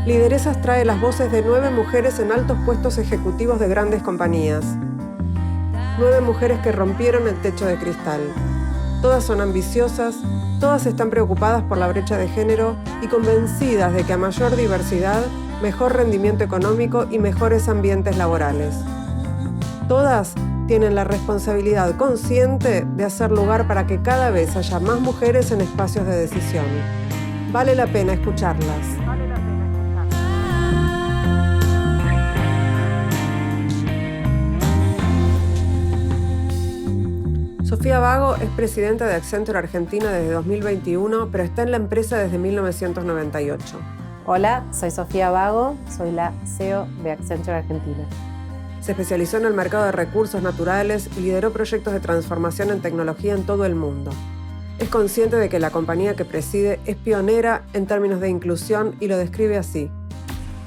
Lideresas trae las voces de 9 mujeres en altos puestos ejecutivos de grandes compañías. 9 mujeres que rompieron el techo de cristal. Todas son ambiciosas, todas están preocupadas por la brecha de género y convencidas de que a mayor diversidad, mejor rendimiento económico y mejores ambientes laborales. Todas tienen la responsabilidad consciente de hacer lugar para que cada vez haya más mujeres en espacios de decisión. Vale la pena escucharlas. Sofía Vago es presidenta de Accenture Argentina desde 2021, pero está en la empresa desde 1998. Hola, soy Sofía Vago, soy la CEO de Accenture Argentina. Se especializó en el mercado de recursos naturales y lideró proyectos de transformación en tecnología en todo el mundo. Es consciente de que la compañía que preside es pionera en términos de inclusión y lo describe así.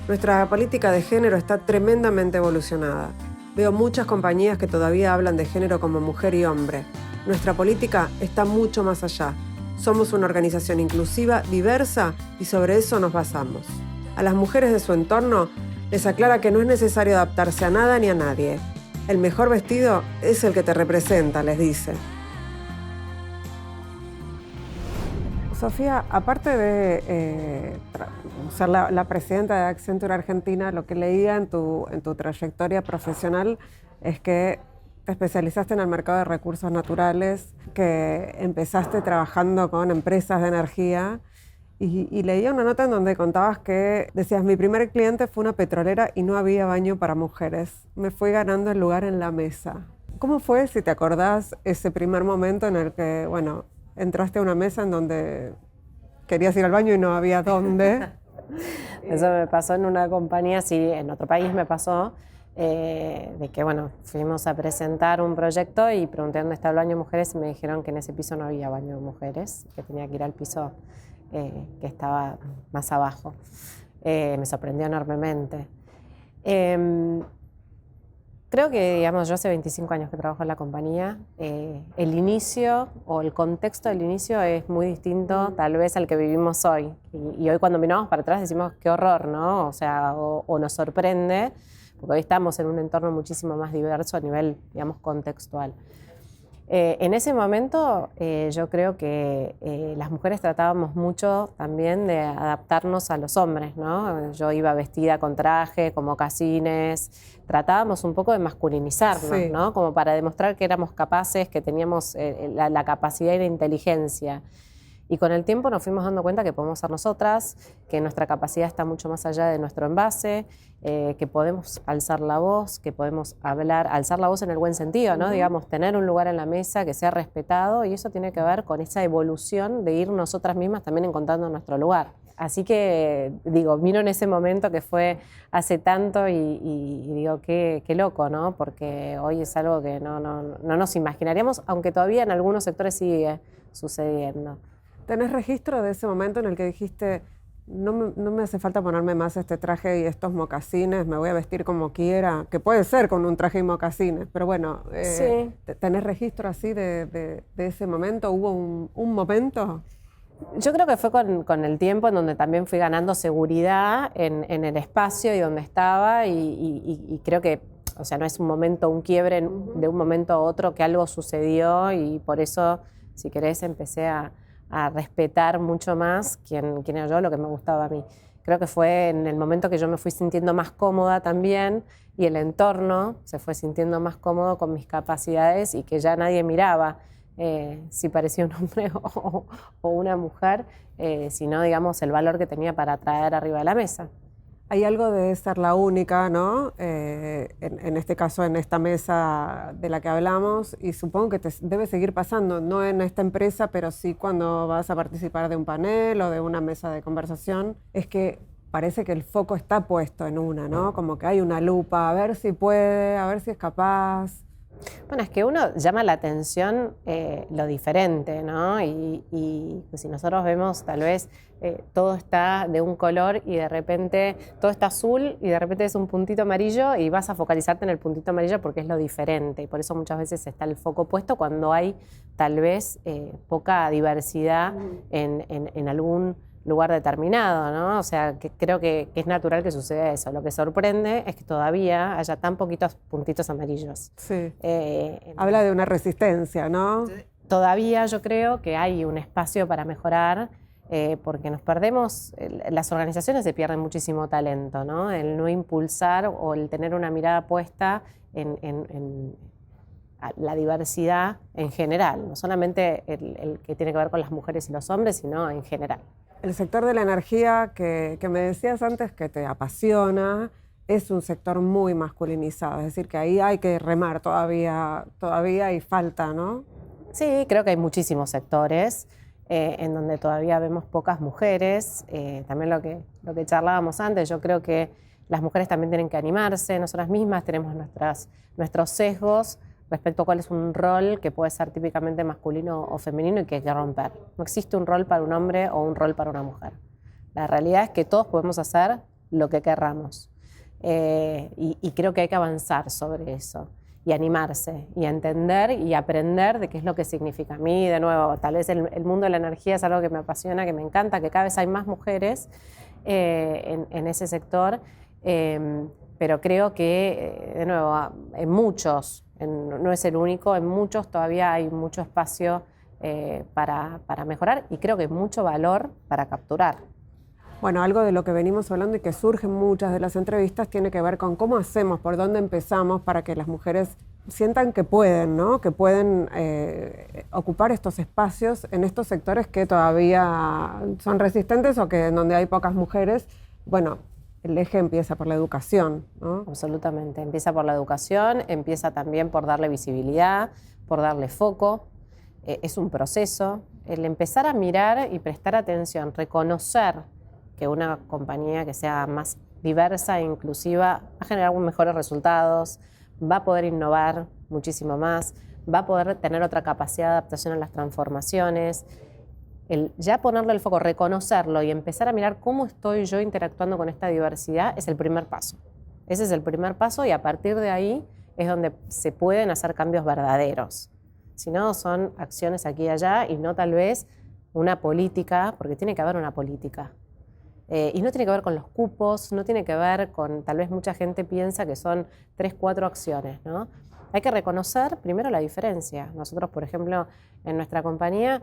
Nuestra política de género está tremendamente evolucionada. Veo muchas compañías que todavía hablan de género como mujer y hombre. Nuestra política está mucho más allá. Somos una organización inclusiva, diversa y sobre eso nos basamos. A las mujeres de su entorno les aclara que no es necesario adaptarse a nada ni a nadie. El mejor vestido es el que te representa, les dice. Sofía, aparte de ser la presidenta de Accenture Argentina, lo que leía en tu trayectoria profesional es que te especializaste en el mercado de recursos naturales, que empezaste trabajando con empresas de energía y leía una nota en donde contabas que decías, mi primer cliente fue una petrolera y no había baño para mujeres. Me fui ganando el lugar en la mesa. ¿Cómo fue, si te acordás, ese primer momento en el que, bueno, entraste a una mesa en donde querías ir al baño y no había dónde? Eso me pasó en una compañía, sí, en otro país me pasó, de que, bueno, fuimos a presentar un proyecto y pregunté dónde está el baño de mujeres y me dijeron que en ese piso no había baño de mujeres, que tenía que ir al piso que estaba más abajo. Me sorprendió enormemente. Creo que, digamos, yo hace 25 años que trabajo en la compañía. El inicio o el contexto del inicio es muy distinto tal vez al que vivimos hoy. Y hoy cuando miramos para atrás decimos qué horror, ¿no? O sea, o nos sorprende, porque hoy estamos en un entorno muchísimo más diverso a nivel, digamos, contextual. En ese momento yo creo que las mujeres tratábamos mucho también de adaptarnos a los hombres, ¿no? Yo iba vestida con traje, con mocasines, tratábamos un poco de masculinizarnos, sí, ¿no? Como para demostrar que éramos capaces, que teníamos la capacidad y la inteligencia. Y con el tiempo nos fuimos dando cuenta que podemos ser nosotras, que nuestra capacidad está mucho más allá de nuestro envase, que podemos alzar la voz, que podemos hablar, alzar la voz en el buen sentido, ¿no? Digamos, tener un lugar en la mesa que sea respetado, y eso tiene que ver con esa evolución de ir nosotras mismas también encontrando nuestro lugar. Así que, digo, miro en ese momento que fue hace tanto y digo, qué loco, ¿no? Porque hoy es algo que no nos imaginaríamos, aunque todavía en algunos sectores sigue sucediendo. ¿Tenés registro de ese momento en el que dijiste, no me hace falta ponerme más este traje y estos mocasines, me voy a vestir como quiera? Que puede ser con un traje y mocasines, pero bueno, sí. ¿Tenés registro así de ese momento? ¿Hubo un momento? Yo creo que fue con el tiempo en donde también fui ganando seguridad en el espacio y donde estaba y creo que, o sea, no es un momento, un quiebre de un momento a otro, que algo sucedió y por eso, si querés, empecé a respetar mucho más quién era yo, lo que me gustaba a mí. Creo que fue en el momento que yo me fui sintiendo más cómoda también y el entorno se fue sintiendo más cómodo con mis capacidades y que ya nadie miraba si parecía un hombre o una mujer, sino, digamos, el valor que tenía para traer arriba de la mesa. Hay algo de ser la única, ¿no? En este caso, en esta mesa de la que hablamos, y supongo que te debe seguir pasando, no en esta empresa, pero sí cuando vas a participar de un panel o de una mesa de conversación, es que parece que el foco está puesto en una, ¿no? Como que hay una lupa, a ver si puede, a ver si es capaz. Bueno, es que uno llama la atención lo diferente, ¿no? Y pues, si nosotros vemos, tal vez todo está de un color y de repente todo está azul y de repente es un puntito amarillo y vas a focalizarte en el puntito amarillo porque es lo diferente. Y por eso muchas veces está el foco puesto cuando hay tal vez poca diversidad en algún lugar determinado, ¿no? O sea, que creo que es natural que suceda eso. Lo que sorprende es que todavía haya tan poquitos puntitos amarillos. Sí. Habla de una resistencia, ¿no? Todavía yo creo que hay un espacio para mejorar, porque nos perdemos, las organizaciones se pierden muchísimo talento, ¿no? El no impulsar o el tener una mirada puesta en la diversidad en general, no solamente el que tiene que ver con las mujeres y los hombres, sino en general. El sector de la energía que me decías antes que te apasiona es un sector muy masculinizado, es decir, que ahí hay que remar todavía hay falta, ¿no? Sí, creo que hay muchísimos sectores en donde todavía vemos pocas mujeres. También lo que charlábamos antes, yo creo que las mujeres también tienen que animarse, nosotras mismas tenemos nuestros sesgos respecto a cuál es un rol que puede ser típicamente masculino o femenino y que hay que romper. No existe un rol para un hombre o un rol para una mujer. La realidad es que todos podemos hacer lo que querramos. Y creo que hay que avanzar sobre eso y animarse y entender y aprender de qué es lo que significa. A mí, de nuevo, tal vez el mundo de la energía es algo que me apasiona, que me encanta, que cada vez hay más mujeres en ese sector, pero creo que, de nuevo, en muchos, no es el único, en muchos todavía hay mucho espacio para mejorar y creo que mucho valor para capturar. Bueno, algo de lo que venimos hablando y que surge en muchas de las entrevistas tiene que ver con cómo hacemos, por dónde empezamos para que las mujeres sientan que pueden, ¿no? Que pueden ocupar estos espacios en estos sectores que todavía son resistentes o que en donde hay pocas mujeres. Bueno, el eje empieza por la educación, ¿no? Absolutamente, empieza por la educación, empieza también por darle visibilidad, por darle foco. Es un proceso. El empezar a mirar y prestar atención, reconocer que una compañía que sea más diversa e inclusiva va a generar mejores resultados, va a poder innovar muchísimo más, va a poder tener otra capacidad de adaptación a las transformaciones. El ya ponerle el foco, reconocerlo y empezar a mirar cómo estoy yo interactuando con esta diversidad es el primer paso. Ese es el primer paso y a partir de ahí es donde se pueden hacer cambios verdaderos. Si no, son acciones aquí y allá y no tal vez una política, porque tiene que haber una política. Y no tiene que ver con los cupos, no tiene que ver con, tal vez mucha gente piensa que son 3, 4 acciones, ¿no? Hay que reconocer primero la diferencia. Nosotros, por ejemplo, en nuestra compañía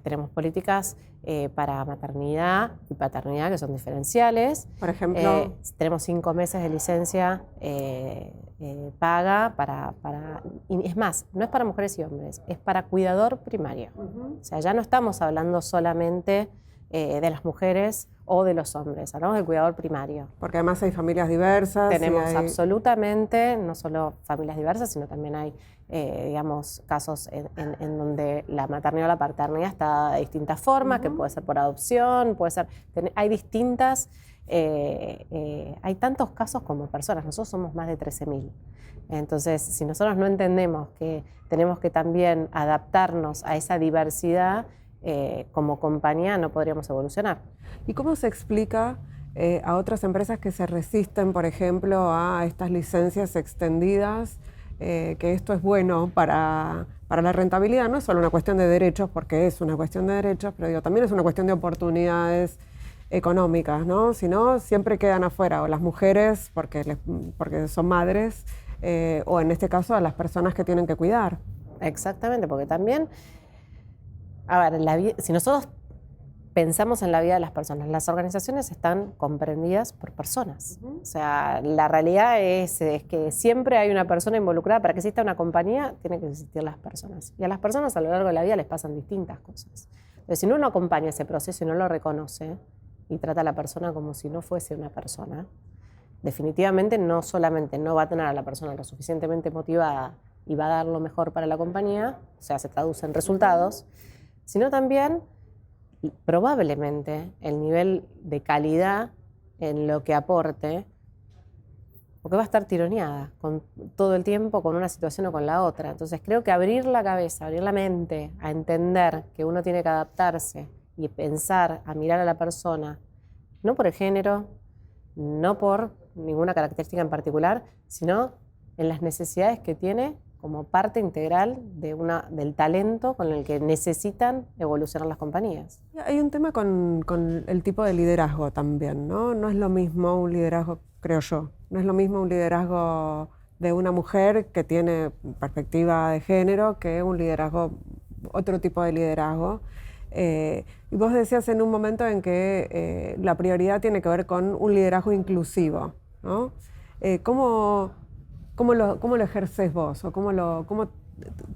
tenemos políticas para maternidad y paternidad que son diferenciales. Por ejemplo, tenemos 5 meses de licencia paga y es más, no es para mujeres y hombres, es para cuidador primario. O sea, ya no estamos hablando solamente de las mujeres o de los hombres, hablamos del cuidador primario. Porque además hay familias diversas. Tenemos absolutamente, no solo familias diversas, sino también hay, digamos, casos en donde la maternidad o la paternidad está de distintas formas, que puede ser por adopción, puede ser, hay distintas, hay tantos casos como personas, nosotros somos más de 13.000. Entonces, si nosotros no entendemos que tenemos que también adaptarnos a esa diversidad, como compañía no podríamos evolucionar. ¿Y cómo se explica a otras empresas que se resisten, por ejemplo, a estas licencias extendidas, que esto es bueno para la rentabilidad? No es solo una cuestión de derechos, porque es una cuestión de derechos, pero digo, también es una cuestión de oportunidades económicas, ¿no? Si no, siempre quedan afuera, o las mujeres porque son madres, o en este caso a las personas que tienen que cuidar. Exactamente, porque también, a ver, si nosotros pensamos en la vida de las personas, las organizaciones están comprendidas por personas. O sea, la realidad es que siempre hay una persona involucrada. Para que exista una compañía, tienen que existir las personas. Y a las personas a lo largo de la vida les pasan distintas cosas. Entonces, si uno no acompaña ese proceso y no lo reconoce y trata a la persona como si no fuese una persona, definitivamente no solamente no va a tener a la persona lo suficientemente motivada y va a dar lo mejor para la compañía, o sea, se traduce en resultados, sino también probablemente el nivel de calidad en lo que aporte, porque va a estar tironeada todo el tiempo con una situación o con la otra. Entonces creo que abrir la cabeza, abrir la mente a entender que uno tiene que adaptarse y pensar, a mirar a la persona, no por el género, no por ninguna característica en particular, sino en las necesidades que tiene como parte integral del talento con el que necesitan evolucionar las compañías. Hay un tema con el tipo de liderazgo también, ¿no? No es lo mismo un liderazgo, creo yo, no es lo mismo un liderazgo de una mujer que tiene perspectiva de género que un liderazgo, otro tipo de liderazgo. Y vos decías en un momento en que la prioridad tiene que ver con un liderazgo inclusivo, ¿no? ¿Cómo lo ejercés vos? ¿O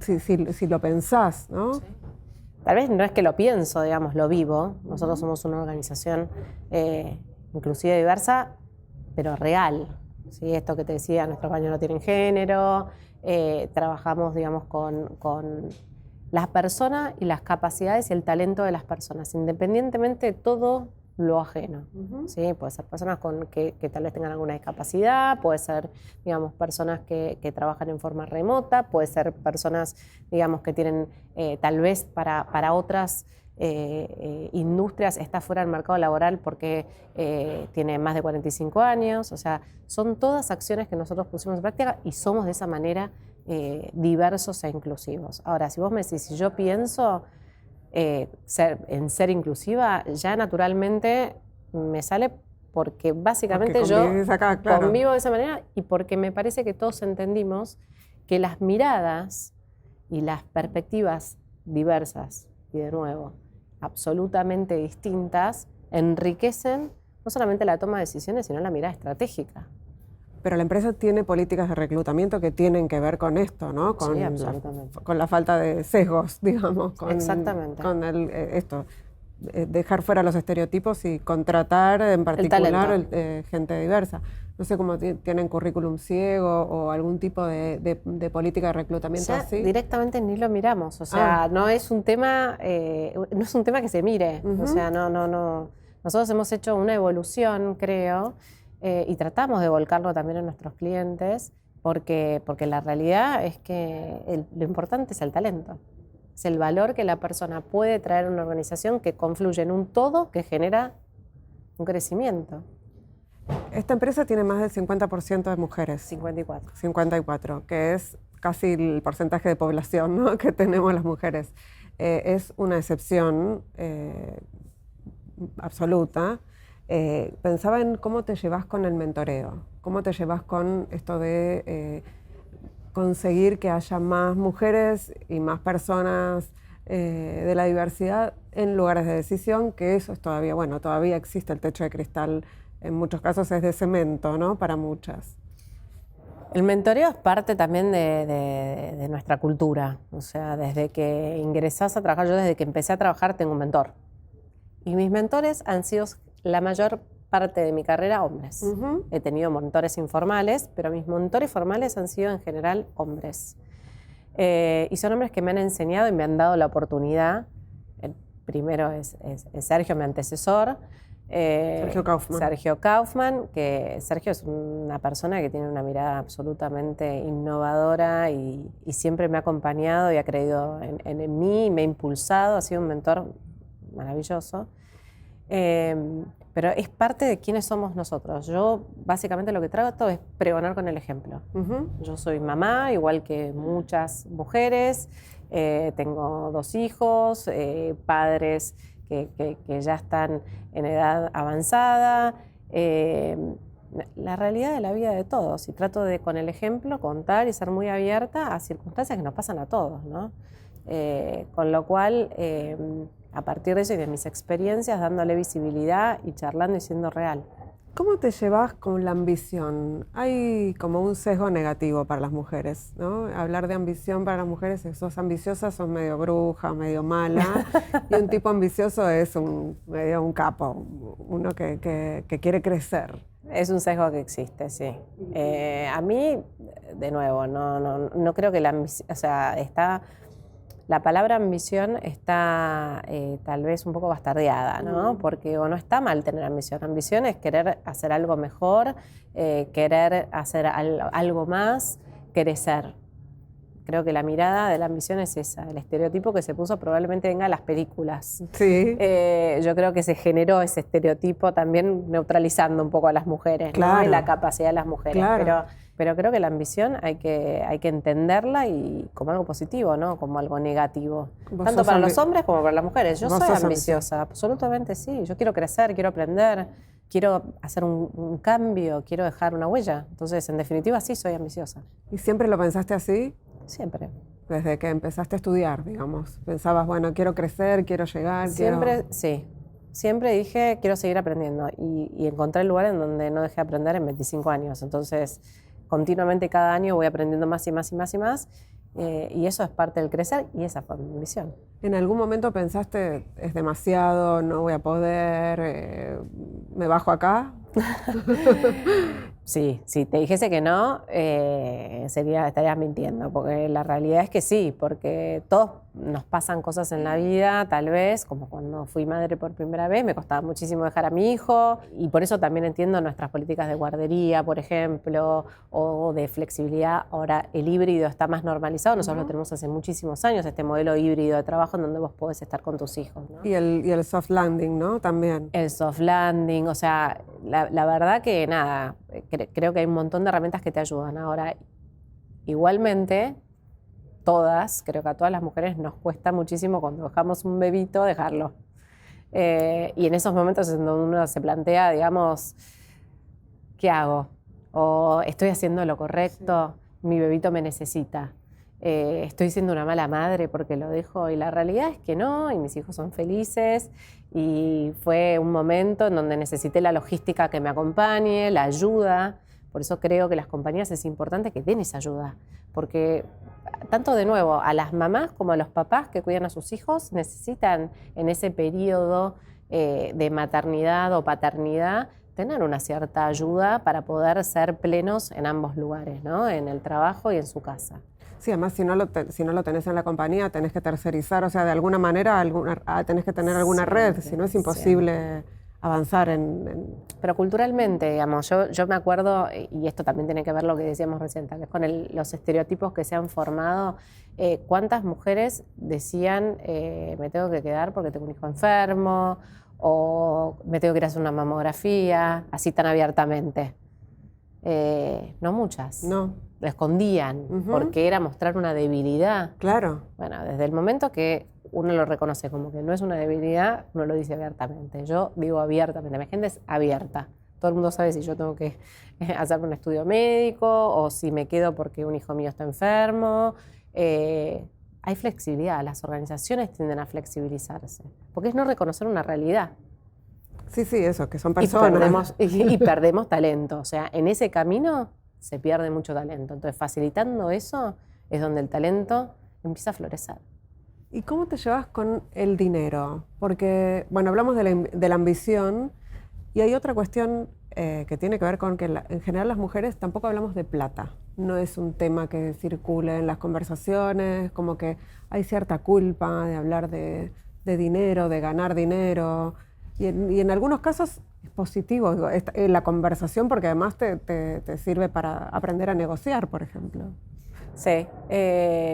si lo pensás, ¿no? Sí. Tal vez no es que lo pienso, digamos, lo vivo. Nosotros somos una organización inclusiva y diversa, pero real. ¿Sí? Esto que te decía, nuestros baños no tienen género, trabajamos, digamos, con las personas y las capacidades y el talento de las personas, independientemente de todo lo ajeno. ¿Sí? Puede ser personas que tal vez tengan alguna discapacidad, puede ser, digamos, personas que trabajan en forma remota, puede ser personas, digamos, que tienen tal vez para otras industrias está fuera del mercado laboral porque tiene más de 45 años. O sea, son todas acciones que nosotros pusimos en práctica y somos de esa manera diversos e inclusivos. Ahora, si vos me decís, si yo pienso en ser inclusiva, ya naturalmente me sale porque básicamente convivo de esa manera y porque me parece que todos entendimos que las miradas y las perspectivas diversas, y de nuevo, absolutamente distintas, enriquecen no solamente la toma de decisiones, sino la mirada estratégica. Pero la empresa tiene políticas de reclutamiento que tienen que ver con esto, ¿no? Sí, absolutamente. Con la falta de sesgos, digamos. Exactamente. Con dejar fuera los estereotipos y contratar en particular gente diversa. No sé cómo tienen currículum ciego o algún tipo de política de reclutamiento así. Directamente ni lo miramos. O sea, no es un tema que se mire. O sea, no. Nosotros hemos hecho una evolución, creo. Y tratamos de volcarlo también a nuestros clientes porque la realidad es que lo importante es el talento. Es el valor que la persona puede traer a una organización que confluye en un todo que genera un crecimiento. Esta empresa tiene más del 50% de mujeres. 54. 54, que es casi el porcentaje de población, ¿no?, que tenemos las mujeres. Es una excepción absoluta. Pensaba en cómo te llevas con el mentoreo, cómo te llevas con esto de conseguir que haya más mujeres y más personas de la diversidad en lugares de decisión, que eso es todavía existe el techo de cristal, en muchos casos es de cemento, ¿no?, para muchas. El mentoreo es parte también de nuestra cultura. O sea, desde que ingresás a trabajar, yo desde que empecé a trabajar tengo un mentor. Y mis mentores han sido la mayor parte de mi carrera hombres. He tenido mentores informales, pero mis mentores formales han sido en general hombres. Y son hombres que me han enseñado y me han dado la oportunidad. El primero es Sergio, mi antecesor. Sergio Kaufman, que Sergio es una persona que tiene una mirada absolutamente innovadora y siempre me ha acompañado y ha creído en mí, me ha impulsado, ha sido un mentor maravilloso. Pero es parte de quiénes somos nosotros. Yo básicamente lo que trato es pregonar con el ejemplo. Yo soy mamá, igual que muchas mujeres, tengo 2 hijos, padres que ya están en edad avanzada. La realidad de la vida de todos, y trato de con el ejemplo contar y ser muy abierta a circunstancias que nos pasan a todos, ¿no? Con lo cual, a partir de eso y de mis experiencias, dándole visibilidad y charlando y siendo real. ¿Cómo te llevas con la ambición? Hay como un sesgo negativo para las mujeres, ¿no? Hablar de ambición para las mujeres, sos ambiciosa, sos medio bruja, medio mala, y un tipo ambicioso es medio un capo, uno que quiere crecer. Es un sesgo que existe, sí. A mí, de nuevo, no creo que la ambición, o sea, la palabra ambición está tal vez un poco bastardeada, ¿no? Porque no está mal tener ambición. Ambición es querer hacer algo mejor, querer hacer algo más, crecer. creo que la mirada de la ambición es esa, el estereotipo que se puso probablemente venga de las películas. Sí. Yo creo que se generó ese estereotipo también neutralizando un poco a las mujeres, Claro. ¿no? Y la capacidad de las mujeres. Claro. Pero creo que la ambición hay que entenderla y como algo positivo, ¿no? Como algo negativo. Vos Tanto sos para los hombres como para las mujeres. Yo Vos soy sos ambiciosa, absolutamente sí. Yo quiero crecer, quiero aprender, quiero hacer un cambio, quiero dejar una huella. Entonces, en definitiva, sí soy ambiciosa. ¿Y siempre lo pensaste así? Siempre. Desde que empezaste a estudiar, digamos. Pensabas, bueno, quiero crecer, quiero llegar, Siempre, sí. Siempre dije, quiero seguir aprendiendo. Y encontré el lugar en donde no dejé de aprender en 25 años. Entonces, continuamente cada año voy aprendiendo más y más y más y más. Y eso es parte del crecer y esa fue mi visión. ¿En algún momento pensaste, es demasiado, no voy a poder, me bajo acá? Sí, si te dijese que no, estarías mintiendo, porque la realidad es que sí, porque todos nos pasan cosas en la vida, tal vez, como cuando fui madre por primera vez, me costaba muchísimo dejar a mi hijo, y por eso también entiendo nuestras políticas de guardería, por ejemplo, o de flexibilidad. Ahora el híbrido está más normalizado, nosotros lo tenemos hace muchísimos años, este modelo híbrido de trabajo en donde vos podés estar con tus hijos, ¿no? Y el soft landing, ¿no? También. El soft landing, o sea, la verdad que nada, creo que hay un montón de herramientas que te ayudan. Ahora, igualmente, creo que a todas las mujeres nos cuesta muchísimo cuando dejamos un bebito dejarlo. Y en esos momentos en donde uno se plantea, digamos, ¿qué hago? ¿O estoy haciendo lo correcto? Sí. Mi bebito me necesita. Estoy siendo una mala madre porque lo dejo, y la realidad es que no, y mis hijos son felices, y fue un momento en donde necesité la logística que me acompañe, la ayuda. Por eso creo que las compañías es importante que den esa ayuda, porque tanto de nuevo a las mamás como a los papás que cuidan a sus hijos necesitan en ese periodo de maternidad o paternidad tener una cierta ayuda para poder ser plenos en ambos lugares, ¿no? En el trabajo y en su casa. Sí, además si no lo tenés en la compañía, tenés que tercerizar, o sea, de alguna manera tenés que tener alguna red, si no es imposible avanzar Pero culturalmente, digamos, yo me acuerdo, y esto también tiene que ver lo que decíamos recién, tal vez con los estereotipos que se han formado, cuántas mujeres decían, me tengo que quedar porque tengo un hijo enfermo, o me tengo que ir a hacer una mamografía, así tan abiertamente. No muchas. No. Lo escondían, porque era mostrar una debilidad. Claro. Bueno, desde el momento que uno lo reconoce como que no es una debilidad, uno lo dice abiertamente. Yo digo abiertamente, mi agenda es abierta. Todo el mundo sabe si yo tengo que hacerme un estudio médico o si me quedo porque un hijo mío está enfermo. Hay flexibilidad, las organizaciones tienden a flexibilizarse, porque es no reconocer una realidad. Sí, eso, que son personas. Y perdemos talento. O sea, en ese camino se pierde mucho talento. Entonces, facilitando eso es donde el talento empieza a florecer. ¿Y cómo te llevas con el dinero? Porque, bueno, hablamos de la ambición y hay otra cuestión que tiene que ver con que en general las mujeres tampoco hablamos de plata. No es un tema que circule en las conversaciones, como que hay cierta culpa de hablar de dinero, de ganar dinero. Y en algunos casos es positivo la conversación, porque además te sirve para aprender a negociar, por ejemplo. Sí,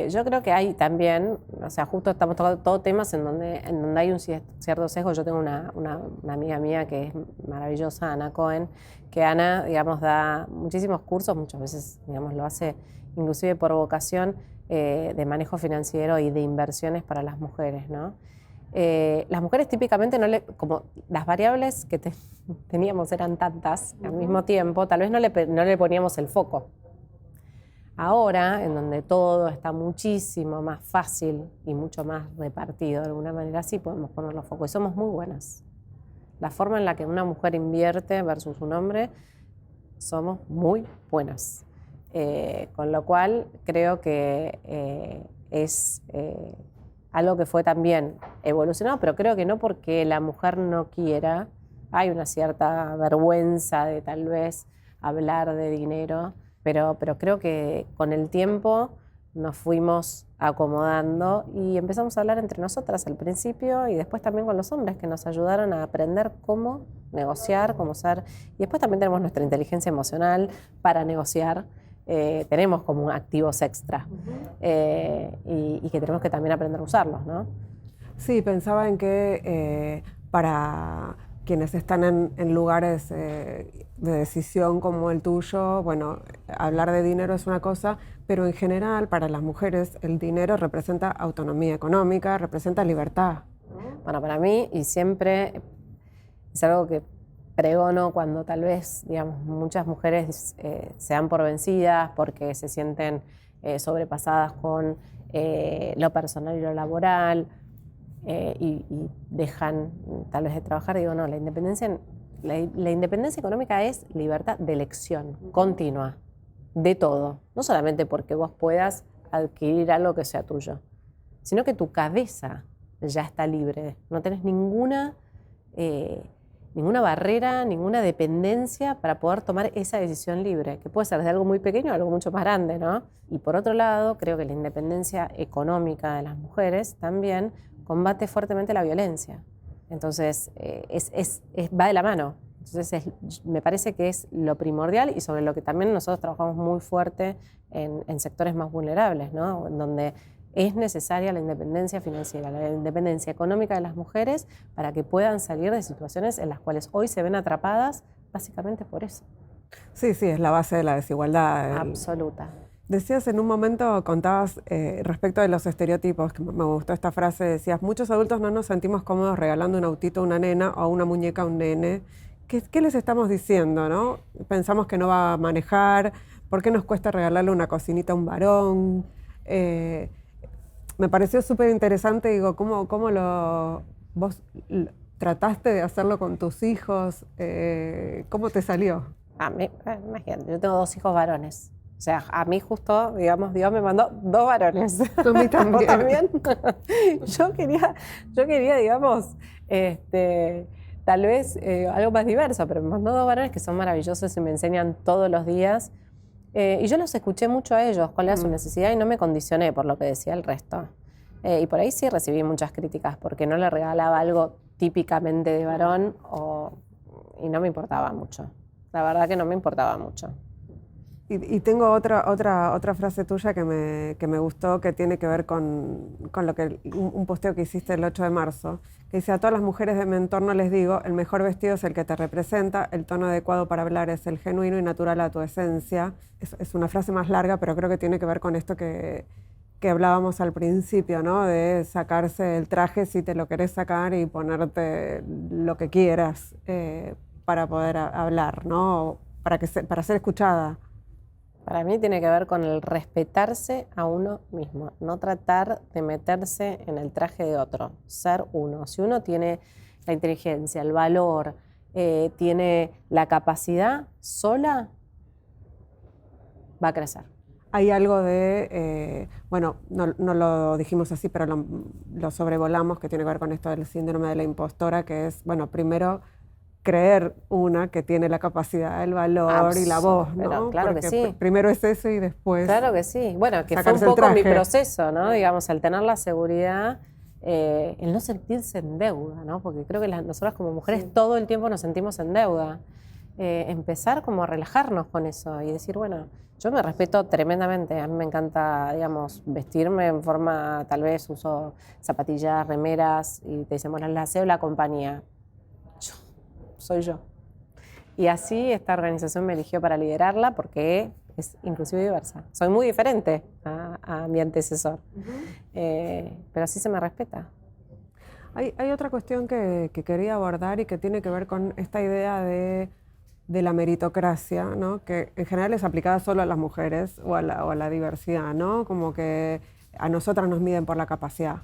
yo creo que hay también, o sea, justo estamos tocando todos temas en donde hay un cierto sesgo. Yo tengo una amiga mía que es maravillosa, Ana Cohen, que Ana, digamos, da muchísimos cursos, muchas veces, digamos, lo hace inclusive por vocación, de manejo financiero y de inversiones para las mujeres, ¿no? Las mujeres típicamente como las variables que teníamos eran tantas al mismo tiempo, tal vez no le poníamos el foco. Ahora, en donde todo está muchísimo más fácil y mucho más repartido, de alguna manera sí podemos poner los focos, y somos muy buenas. La forma en la que una mujer invierte versus un hombre, somos muy buenas. Con lo cual creo que es algo que fue también evolucionado, pero creo que no porque la mujer no quiera. Hay una cierta vergüenza de tal vez hablar de dinero, pero creo que con el tiempo nos fuimos acomodando y empezamos a hablar entre nosotras al principio y después también con los hombres que nos ayudaron a aprender cómo negociar, cómo ser. Y después también tenemos nuestra inteligencia emocional para negociar. tenemos como activos extra y que tenemos que también aprender a usarlos, ¿no? Sí, pensaba en que para quienes están en lugares de decisión como el tuyo, bueno, hablar de dinero es una cosa, pero en general para las mujeres el dinero representa autonomía económica, representa libertad. Bueno, para mí, y siempre es algo que pregono cuando tal vez, digamos, muchas mujeres se dan por vencidas porque se sienten sobrepasadas con lo personal y lo laboral y dejan tal vez de trabajar. Digo, no, la independencia económica es libertad de elección continua, de todo. No solamente porque vos puedas adquirir algo que sea tuyo, sino que tu cabeza ya está libre. No tenés ninguna barrera, ninguna dependencia para poder tomar esa decisión libre, que puede ser desde algo muy pequeño a algo mucho más grande, ¿no? Y por otro lado, creo que la independencia económica de las mujeres también combate fuertemente la violencia. Entonces, va de la mano. Entonces, me parece que es lo primordial y sobre lo que también nosotros trabajamos muy fuerte en sectores más vulnerables, ¿no? En donde es necesaria la independencia financiera, la independencia económica de las mujeres para que puedan salir de situaciones en las cuales hoy se ven atrapadas básicamente por eso. Sí, sí, es la base de la desigualdad. Absoluta. Decías en un momento, contabas respecto de los estereotipos, que me gustó esta frase, decías, muchos adultos no nos sentimos cómodos regalando un autito a una nena o una muñeca a un nene. ¿Qué les estamos diciendo, no? Pensamos que no va a manejar, ¿por qué nos cuesta regalarle una cocinita a un varón? Me pareció súper interesante, digo, ¿cómo vos trataste de hacerlo con tus hijos? ¿Cómo te salió? Imagínate, yo tengo 2 hijos varones. O sea, a mí justo, digamos, Dios me mandó 2 varones. A mí también. ¿Vos también? Yo quería, digamos, tal vez algo más diverso, pero me mandó 2 varones que son maravillosos y me enseñan todos los días. Y yo los escuché mucho a ellos, cuál era su necesidad, y no me condicioné por lo que decía el resto. Y por ahí sí recibí muchas críticas porque no le regalaba algo típicamente de varón y no me importaba mucho. La verdad que no me importaba mucho. Y tengo otra frase tuya que me gustó, que tiene que ver con lo que un posteo que hiciste el 8 de marzo, que dice, a todas las mujeres de mi entorno les digo, el mejor vestido es el que te representa, el tono adecuado para hablar es el genuino y natural a tu esencia. Es una frase más larga, pero creo que tiene que ver con esto que hablábamos al principio, ¿no? De sacarse el traje si te lo querés sacar y ponerte lo que quieras para poder hablar, ¿no? Para ser escuchada. Para mí tiene que ver con el respetarse a uno mismo, no tratar de meterse en el traje de otro, ser uno. Si uno tiene la inteligencia, el valor, tiene la capacidad sola, va a crecer. Hay algo de, bueno, no lo dijimos así, pero lo sobrevolamos, que tiene que ver con esto del síndrome de la impostora, que es, bueno, primero creer que tiene la capacidad, el valor y la voz, ¿no? Pero claro porque que sí. Primero es eso y después... Claro que sí. Bueno, que fue un poco mi proceso, ¿no? Digamos, el tener la seguridad, el no sentirse en deuda, ¿no? Porque creo que nosotras como mujeres todo el tiempo nos sentimos en deuda. Empezar como a relajarnos con eso y decir, bueno, yo me respeto tremendamente. A mí me encanta, digamos, vestirme en forma, tal vez uso zapatillas, remeras y te dicen, bueno, la CEO la compañía. Soy yo. Y así esta organización me eligió para liderarla porque es inclusive diversa. Soy muy diferente a mi antecesor, pero así se me respeta. Hay otra cuestión que quería abordar y que tiene que ver con esta idea de la meritocracia, ¿no? Que en general es aplicada solo a las mujeres o a la diversidad, ¿no? Como que a nosotras nos miden por la capacidad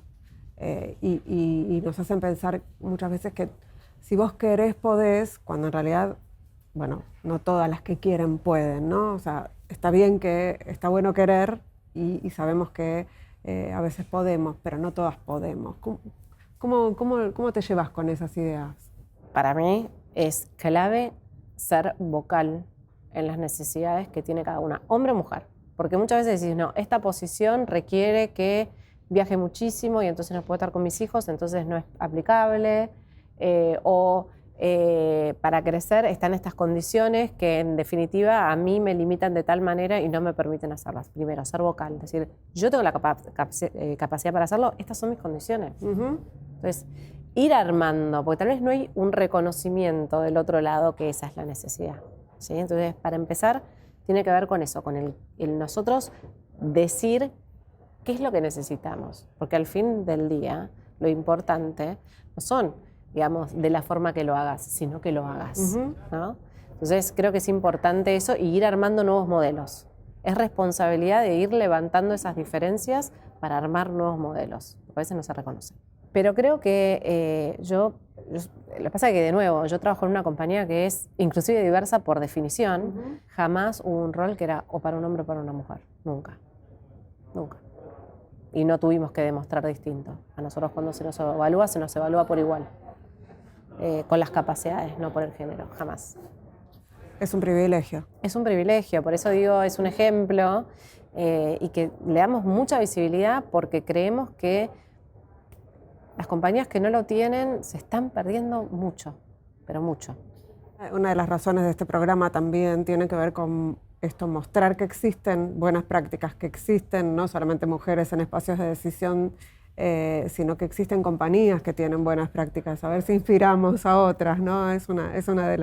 y nos hacen pensar muchas veces que si vos querés, podés, cuando en realidad, bueno, no todas las que quieren pueden, ¿no? O sea, está bueno querer y sabemos que a veces podemos, pero no todas podemos. ¿Cómo te llevas con esas ideas? Para mí es clave ser vocal en las necesidades que tiene cada una, hombre o mujer. Porque muchas veces decís, no, esta posición requiere que viaje muchísimo y entonces no puedo estar con mis hijos, entonces no es aplicable. O para crecer están estas condiciones que en definitiva a mí me limitan de tal manera y no me permiten hacerlas. Primero, ser vocal, es decir, yo tengo la capacidad para hacerlo, estas son mis condiciones. Entonces, ir armando, porque tal vez no hay un reconocimiento del otro lado que esa es la necesidad, ¿sí? Entonces, para empezar, tiene que ver con eso, con el nosotros decir qué es lo que necesitamos, porque al fin del día lo importante no son, digamos, de la forma que lo hagas, sino que lo hagas, ¿no? Entonces creo que es importante eso y ir armando nuevos modelos. Es responsabilidad de ir levantando esas diferencias para armar nuevos modelos, a veces no se reconoce. Pero creo que lo que pasa es que, de nuevo, yo trabajo en una compañía que es inclusive diversa por definición. Jamás hubo un rol que era o para un hombre o para una mujer. Nunca. Nunca. Y no tuvimos que demostrar distinto. A nosotros cuando se nos evalúa por igual. Con las capacidades, no por el género. Jamás. Es un privilegio. Es un privilegio, por eso digo, es un ejemplo y que le damos mucha visibilidad porque creemos que las compañías que no lo tienen se están perdiendo mucho, pero mucho. Una de las razones de este programa también tiene que ver con esto, mostrar que existen buenas prácticas, que existen no solamente mujeres en espacios de decisión, sino que existen compañías que tienen buenas prácticas, a ver si inspiramos a otras, ¿no? Es una de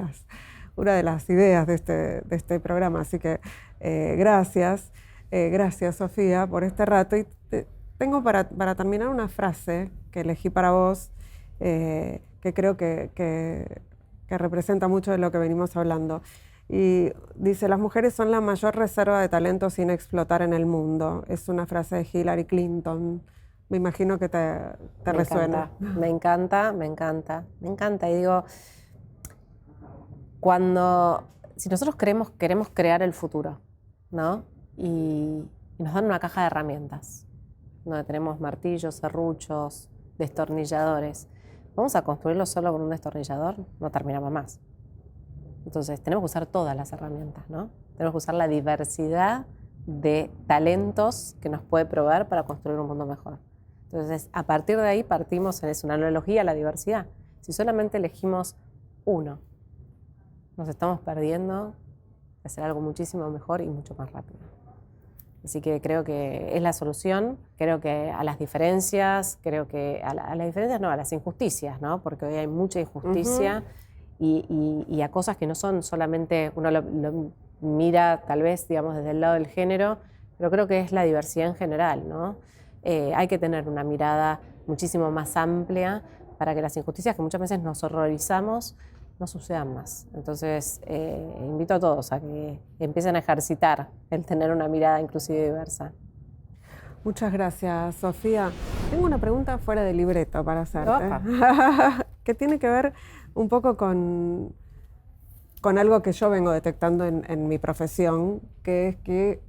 las ideas de este programa. Así que gracias, Sofía, por este rato. Y tengo para terminar una frase que elegí para vos, que creo que representa mucho de lo que venimos hablando. Y dice, las mujeres son la mayor reserva de talento sin explotar en el mundo. Es una frase de Hillary Clinton. Me imagino que te resuena. Me encanta. Y digo, si nosotros queremos crear el futuro, ¿no? Y nos dan una caja de herramientas, donde tenemos martillos, serruchos, destornilladores. ¿Vamos a construirlo solo con un destornillador? No terminamos más. Entonces, tenemos que usar todas las herramientas, ¿no? Tenemos que usar la diversidad de talentos que nos puede proveer para construir un mundo mejor. Entonces, a partir de ahí partimos, es una analogía a la diversidad. Si solamente elegimos uno, nos estamos perdiendo de hacer algo muchísimo mejor y mucho más rápido. Así que creo que es la solución, creo que a las diferencias, a las diferencias no, a las injusticias, ¿no? Porque hoy hay mucha injusticia y a cosas que no son solamente, uno lo mira tal vez, digamos, desde el lado del género, pero creo que es la diversidad en general, ¿no? Hay que tener una mirada muchísimo más amplia para que las injusticias que muchas veces nos horrorizamos no sucedan más. Entonces, invito a todos a que empiecen a ejercitar el tener una mirada inclusive diversa. Muchas gracias, Sofía. Tengo una pregunta fuera de libreto para hacerte, que tiene que ver un poco con algo que yo vengo detectando en mi profesión, que es que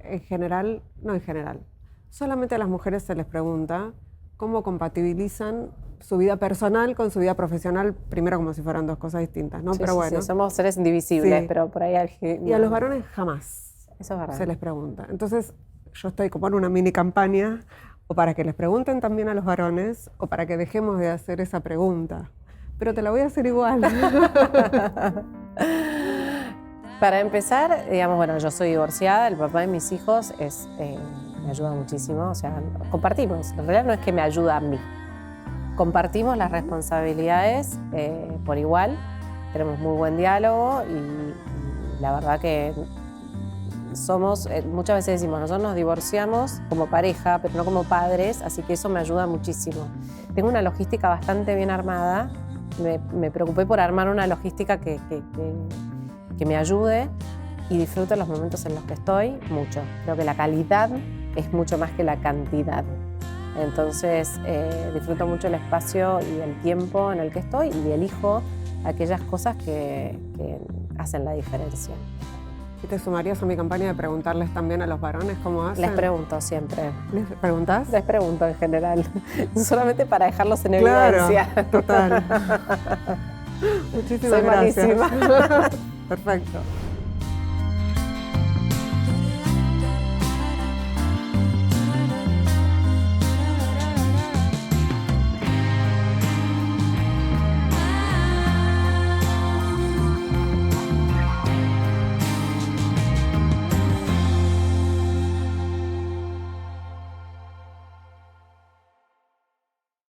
solamente a las mujeres se les pregunta cómo compatibilizan su vida personal con su vida profesional, primero como si fueran dos cosas distintas, ¿no? Sí, pero bueno. Sí, somos seres indivisibles, sí. Pero por ahí Y a los varones jamás eso es verdad. se les pregunta. Entonces, yo estoy como en una mini campaña, o para que les pregunten también a los varones, o para que dejemos de hacer esa pregunta. Pero te la voy a hacer igual. Para empezar, digamos, bueno, yo soy divorciada, el papá de mis hijos me ayuda muchísimo, o sea, compartimos. En realidad no es que me ayuda a mí. Compartimos las responsabilidades por igual, tenemos muy buen diálogo y la verdad que somos, muchas veces decimos, nosotros nos divorciamos como pareja, pero no como padres, así que eso me ayuda muchísimo. Tengo una logística bastante bien armada, me preocupé por armar una logística que me ayude y disfruto los momentos en los que estoy mucho. Creo que la calidad es mucho más que la cantidad. Entonces disfruto mucho el espacio y el tiempo en el que estoy y elijo aquellas cosas que hacen la diferencia. ¿Y te sumarías a mi campaña de preguntarles también a los varones cómo hacen? Les pregunto siempre. ¿Les preguntás? Les pregunto en general, solamente para dejarlos en evidencia. Claro, total. Muchísimas gracias. Soy malísima. Perfecto.